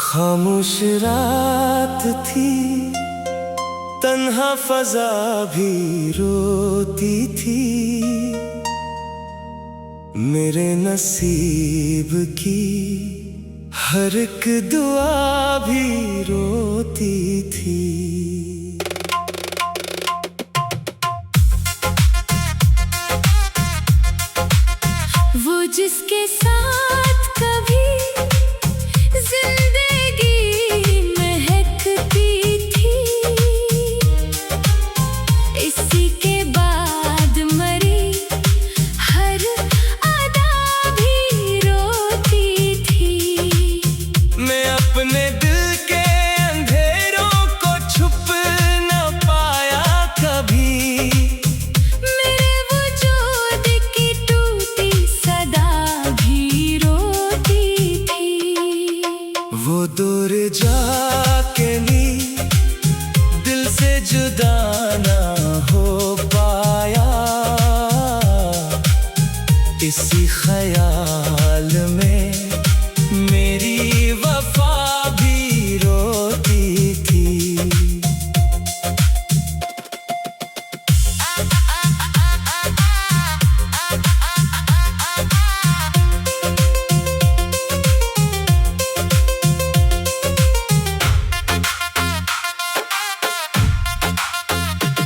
खामोश रात थी, तन्हा फजा भी रोती थी। मेरे नसीब की हर एक दुआ भी रोती थी। वो जिसके साथ कभी जिंदगी महकती थी, इसी के बाद मरी हर अदा भी रोती थी। मैं अपने दिल के अंधेरों को छुप न पाया कभी। मेरे वजूद की टूटी सदा भी रोती थी। वो दूर जाके भी दिल से जुदा ना हो पाया। इसी ख्याल में मेरी वफा भी रोती थी।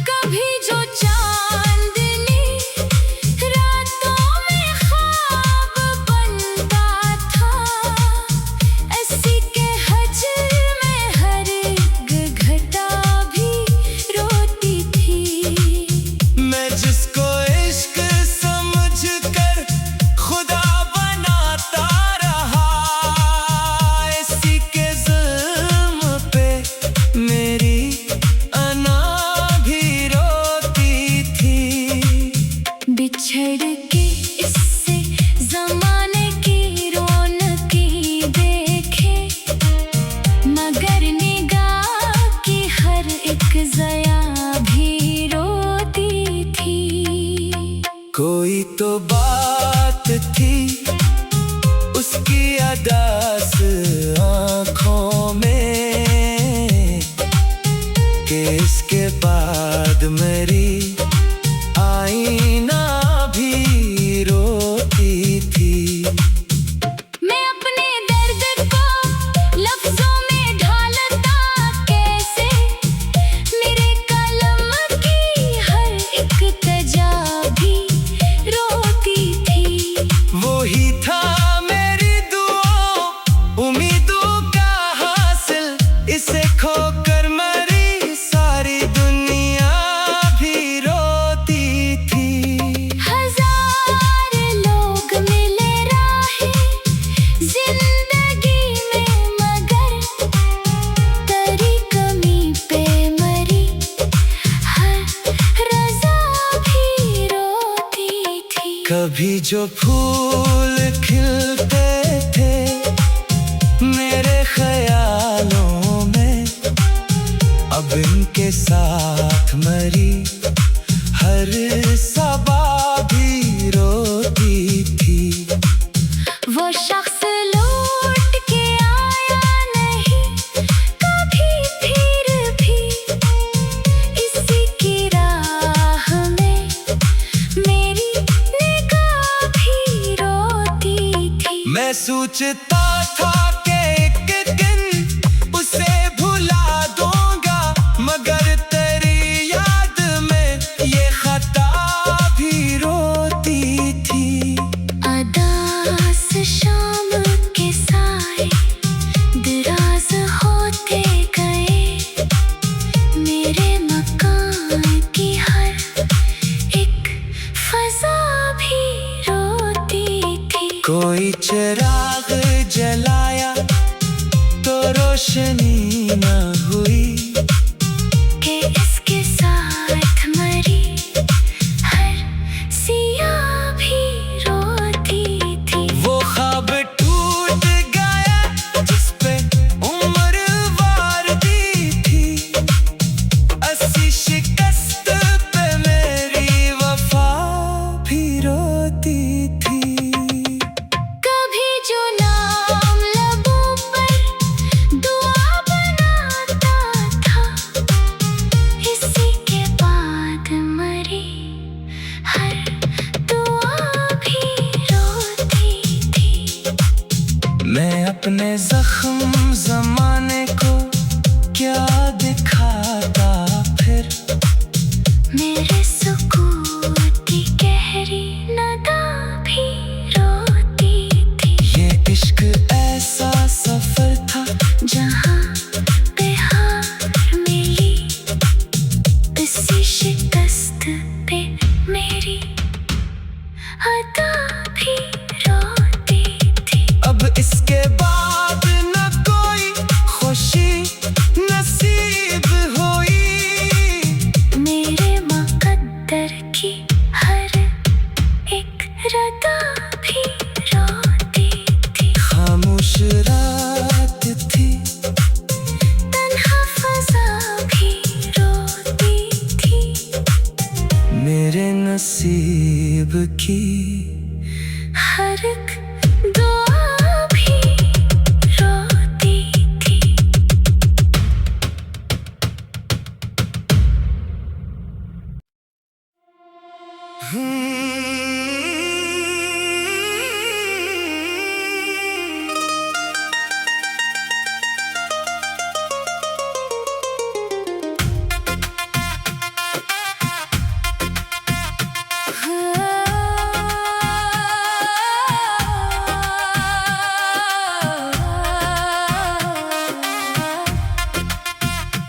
कभी जो चांदनी रातों में ख्वाब बनता था, ऐसी के हजर में हर एक घटा भी रोती थी। मैं जिसको इश्क समझकर खुदा बनाता रहा, इसी के जुल्म पे मेरी अना भी रोती थी। बिछड़ के इससे ज़माने की रौनकें देखे, मगर निगाह की हर एक ज़या भी रोती थी। कोई तो बात थी उसकी अदास आँखों में, कि इसके बाद मेरी आईना भी रोती थी। मैं अपने दर्द को लफ्ज़ों में ढालता कैसे, मेरे कलम की हर एक तजा भी रोती थी। वो ही था मेरी दुआओं उम्मीदों का हासिल, इसे खोकर मरी सारी दुनिया भी रोती थी। हजार लोग मिले राहें जिंदगी में, मगर तेरी कमी पे मरी हर रज़ा भी रोती थी। कभी जो फूल खिलते थे मेरे ख्यालों में, अब इनके साथ मरी हर सबा भी रोती थी। वो शख्स लौट के आया नहीं कभी फिर भी, इसी की राह में मेरी निगाह भी रोती थी। मैं सोचता था कि एक दिन उसे भुला दूंगा, मगर तेरी याद में ये खता भी रोती थी। अदास शाम के साए दराज होते गए, मेरे मकान की हर एक फजा भी रोती थी। कोई चिराग जलाया तो रोशनी न हुई, कि इसके साए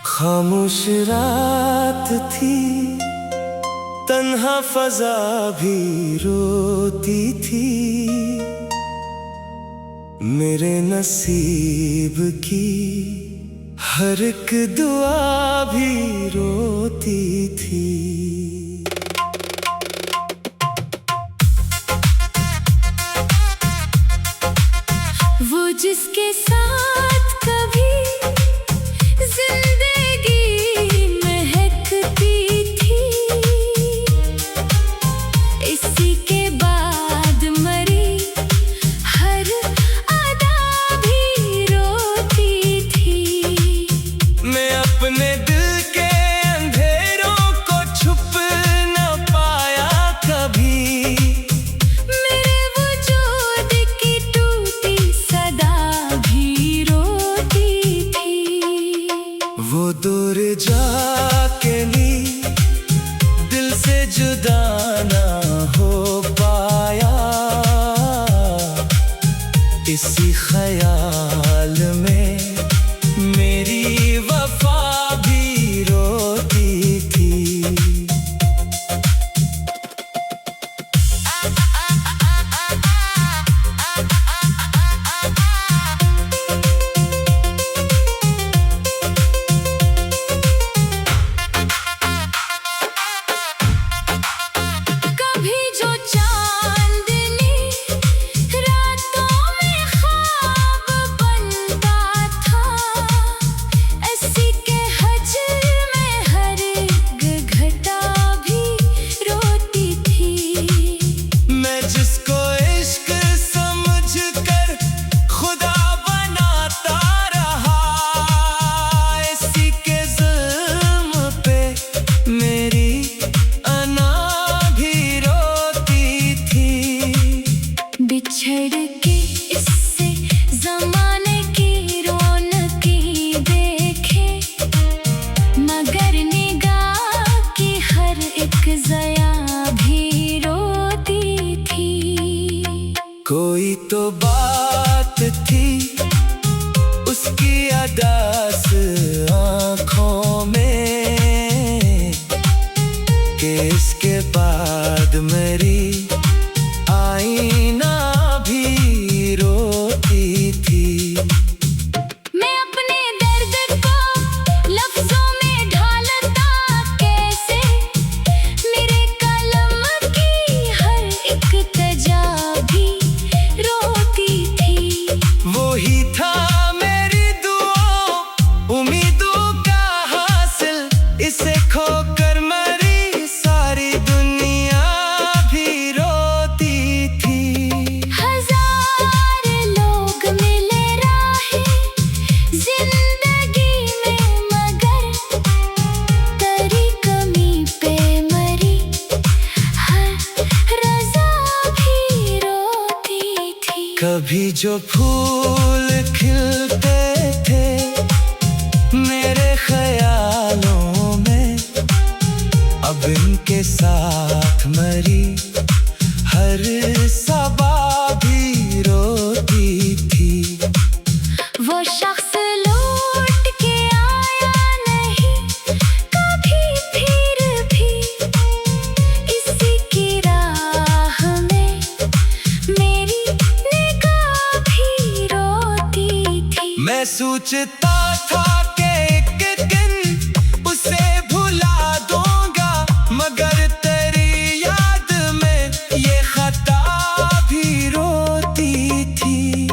खामोश रात थी, तन्हा फजा भी रोती थी, मेरे नसीब की हर एक दुआ भी रोती थी। वो जिसके साथ कभी जिंदगी महकती थी, इसी के बाद मरी हर अदा भी रोती थी। मैं अपने दिल के अंधेरों को छुप न पाया कभी, मेरे वजूद की टूटी सदा भी रोती थी। वो दूर जाके ली दिल से जुदा ना हो पाया, इसी ख्याल में मेरी वफा भी रोती थी। कभी जो चांदनी रातों में ख्वाब बनता था, ऐसी के हजर में हर एक घटा भी रोती थी। मैं जिसको इश्क समझकर खुदा बनाता रहा, इसी के जुल्म पे मेरी अना भी रोती थी। बिछड़ के इससे ज़माने की रौनकें देखे, मगर निगाह की हर एक ज़या भी रोती थी। कोई तो बात थी उसकी अदास आँखों में, कि इसके बाद मेरी आईना भी रोती थी। मैं अपने दर्द को लफ्ज़ों में ढालता कैसे, मेरे कलम की हर एक तजा भी रोती थी। वो ही था मेरी दुआओं उम्मीदों का हासिल, इसे खोकर मरी सारी दुनिया भी रोती थी। हजार लोग मिले राहें जिंदगी में, मगर तेरी कमी पे मरी हर रज़ा भी रोती थी। कभी जो फूल खिलते थे मेरे ख्यालों में, अब इनके साथ मरी हर सबा भी रोती थी। वो शख्स लौट के आया नहीं कभी फिर भी, इसी की राह में मेरी निगाह भी रोती थी। मैं सोचता था कि एक दिन उसे भुला दूंगा, मगर तेरी याद में ये खता भी रोती थी।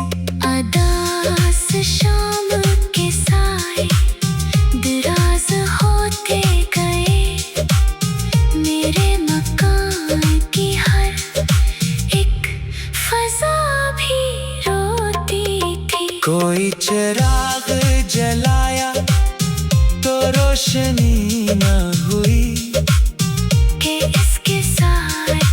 अदास शाम के साए दराज होते गए, मेरे मकान की हर एक फजा भी रोती थी। कोई चिराग जलाया तो रोशनी न हुई, कि इसके साथ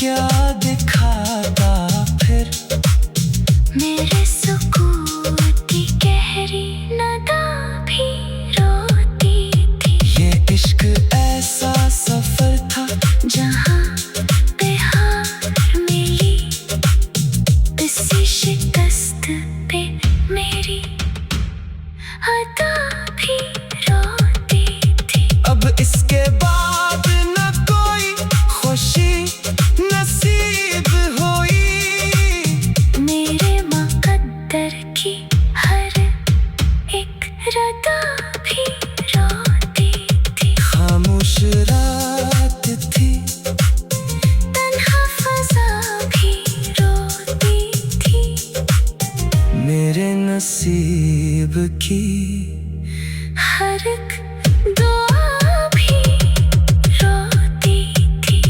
क्या दिखाता फिर। मेरे सुकून की गहरी नदा भी रोती थी। ये इश्क ऐसा सफर था जहाँ पे हार मिली, इसी शिकस्त पे मेरी अदा भी रोती थी। अब इसके बाद न कोई खुशी नसीब हुई। मेरे मुक़द्दर की हर एक रदा भी रोती थी। खामोश रात थी, तन्हा फ़ज़ा भी रोती थी। मेरे नसीब की हर एक दुआ भी रोती थी।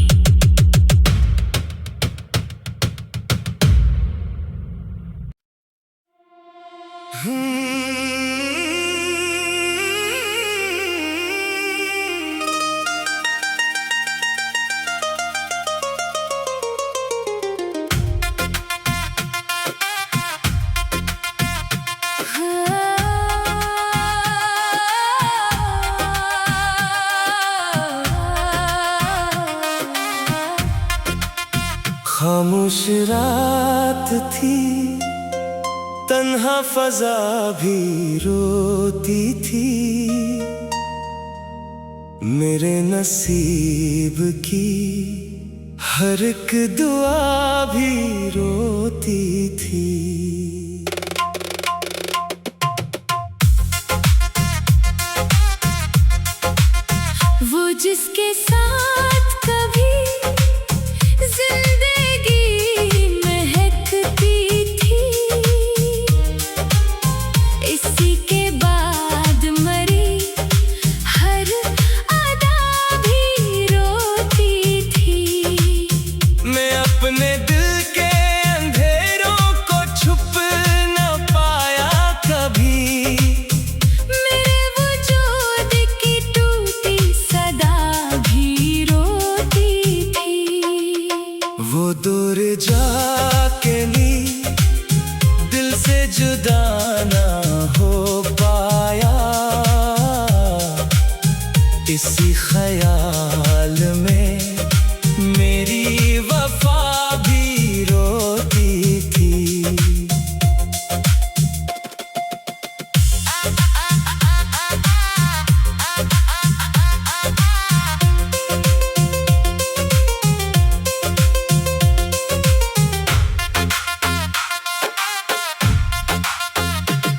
खामोश रात थी, तन्हा फ़ज़ा भी रोती थी। मेरे नसीब की हर एक दुआ भी रोती थी। वो जिसके साथ कभी जिंदगी महकती थी, इसी के बाद मरी हर अदा भी रोती थी। मैं अपने दिल के अंधेरों को छुप न पाया कभी। मेरे वजूद की टूटी सदा भी रोती थी। वो दूर जाके ली, दिल से जुदा ना हो पाया। इसी ख्याल में मेरी वफा भी रोती थी।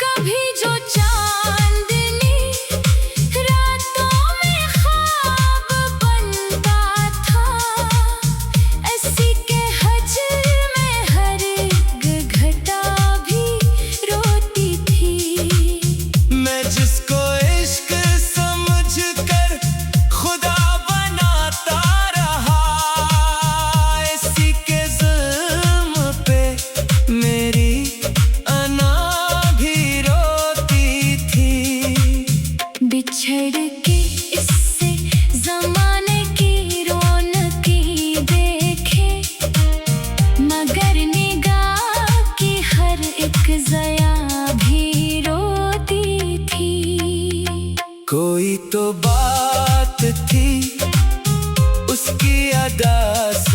कभी जो चांदनी रातों में ख्वाब बनता था, इसी के हजर में हर एक घटा भी रोती थी। मैं जिसको इश्क समझकर खुदा बनाता रहा, इसी के जुल्म पे मेरी अना भी रोती थी। बिछड़ के इससे ज़माने की रौनकें देखे, मगर निगाह की हर एक ज़या भी रोती थी। कोई तो बात थी उसकी अदास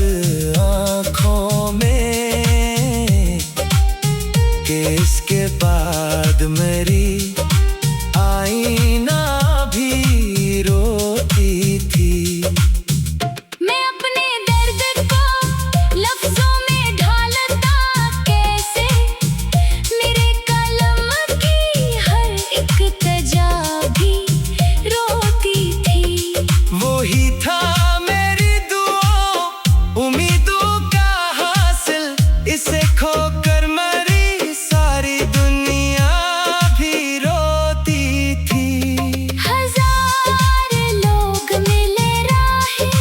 आँखों में, कि इसके बाद मेरी आईना भी रोती थी। मैं अपने दर्द को लफ्ज़ों में ढालता कैसे, मेरे कलम की हर एक तजा भी रोती थी। वो ही था मेरी दुआओं उम्मीदों का हासिल, इसे खोकर मरी सारी दुनिया भी रोती थी। हजार लोग मिले राहें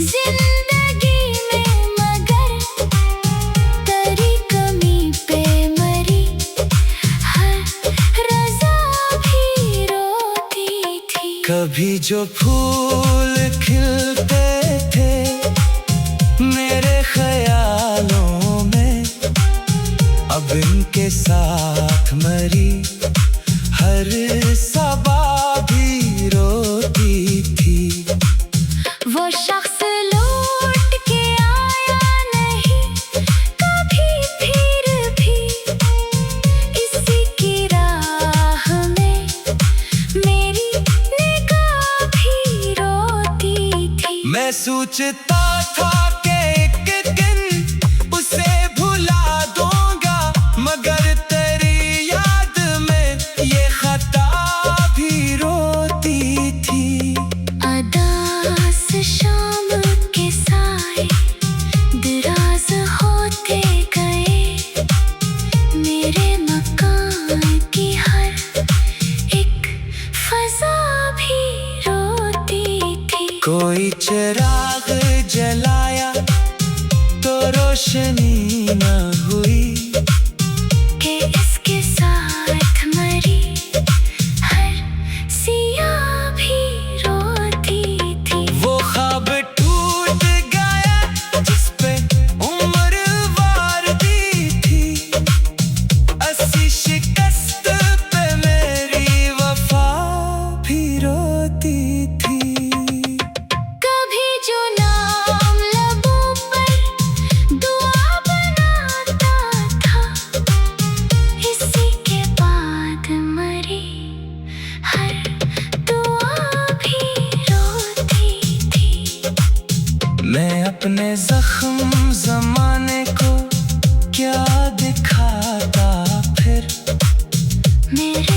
जिंदगी में, मगर तेरी कमी पे मरी हर रज़ा भी रोती थी। कभी जो फूल खिलते थे मेरे सोचता था कि एक दिन उसे भुला दूंगा, मगर तेरी याद में ये खता भी रोती थी। अदास शाम के साए दराज होते गए, मेरे मकान की हर एक फजा भी रोती थी। कोई चिराग जलाया तो रोशनी न हुई, कि इसके साथ मरी हर सिया भी रोती थी। वो ख्वाब टूट गया जिस पे उम्र वार दी थी, अस्सी शिकस्त पे मेरी वफा भी रोती थी। कभी जो नाम लबों पर दुआ बनाता था, इसी के बाद मरी हर दुआ भी रोती थी। मैं अपने जख्म जमाने को क्या दिखाता फिर, मेरे